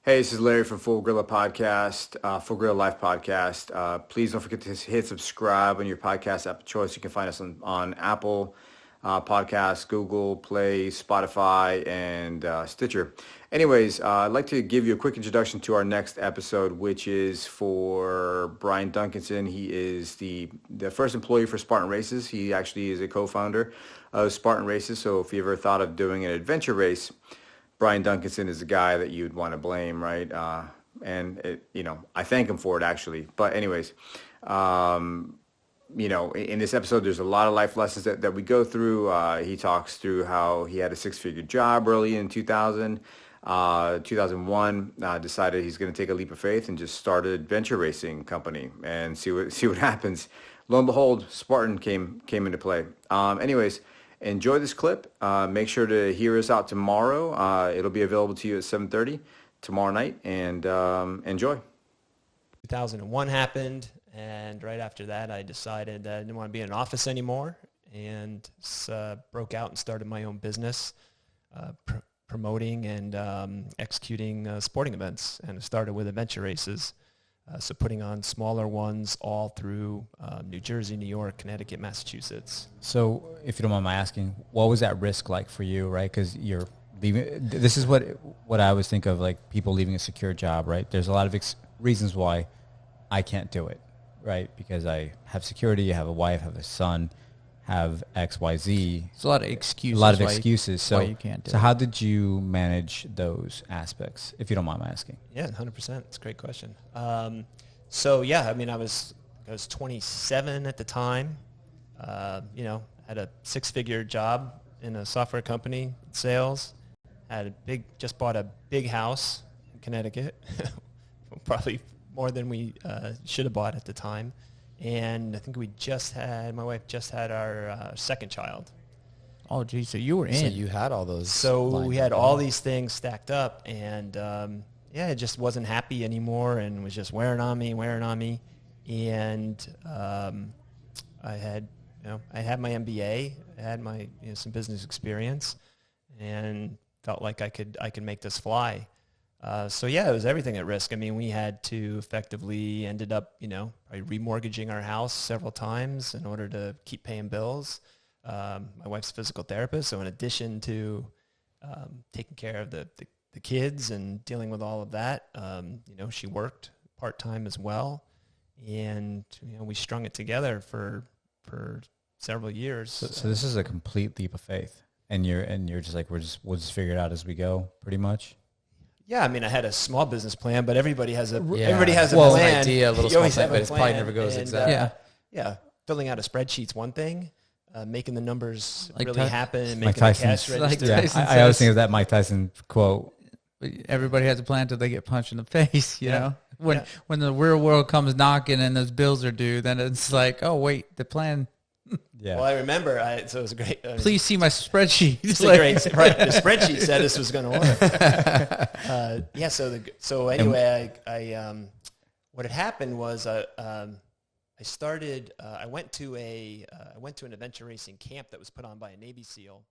Hey, this is Larry from Full Gorilla Podcast, Full Gorilla Life Podcast. Please don't forget to hit subscribe on your podcast app of choice. You can find us on Apple Podcasts, Google Play, Spotify, and Stitcher. Anyways, I'd like to give you a quick introduction to our next episode, which is for Brian Duncanson. He is the first employee for Spartan Races. He actually is a co-founder of Spartan Races. So if you ever thought of doing an adventure race, Brian Duncanson is the guy that you'd want to blame, right? I thank him for it actually. But anyways, in this episode, there's a lot of life lessons that we go through. He talks through how he had a six-figure job early in 2001, decided he's going to take a leap of faith and just start an adventure racing company and see what happens. Lo and behold, Spartan came into play. Anyways. Enjoy this clip. Make sure to hear us out tomorrow. It'll be available to you at 7:30 tomorrow night, and enjoy. 2001 happened, and right after that, I decided that I didn't want to be in an office anymore, and broke out and started my own business, promoting and executing sporting events, and it started with adventure races. So putting on smaller ones all through New Jersey, New York, Connecticut, Massachusetts. So if you don't mind my asking, what was that risk like for you, right? Because you're leaving. This is what I always think of, like people leaving a secure job, right? There's a lot of reasons why I can't do it, right? Because I have security, I have a wife, have a son, have X, Y, Z. It's a lot of excuses. So why you can't do so it. how did you manage those aspects, if you don't mind my asking? Yeah, 100%. It's a great question. I was 27 at the time. Had a six-figure job in a software company, sales. Just bought a big house in Connecticut, probably more than we should have bought at the time. And I think my wife just had our second child. Oh, geez, so you were in. So you had all those. So we had all these things stacked up, and I just wasn't happy anymore, and was just wearing on me. And I had my MBA, I had my some business experience, and felt like I could make this fly. It was everything at risk. I mean, we had to effectively ended up, probably remortgaging our house several times in order to keep paying bills. My wife's a physical therapist, so in addition to taking care of the kids and dealing with all of that, she worked part-time as well. And, we strung it together for several years. So this is a complete leap of faith. And you're just like, we'll just figure it out as we go, pretty much. Yeah, I mean, I had a small business plan, but everybody has a plan. Idea, a little small thing, but it probably never goes exactly. Filling out a spreadsheet's one thing. Making the numbers Like really happen and Mike making the Tyson's, cash register. I always think of that Mike Tyson quote. Everybody has a plan until they get punched in the face, you know? When the real world comes knocking and those bills are due, then it's like, oh, wait, the plan. Yeah. Well, I remember, so it was great. Please see my spreadsheet. It's great. The spreadsheet said this was going to work. What had happened was I went to an adventure racing camp that was put on by a Navy SEAL.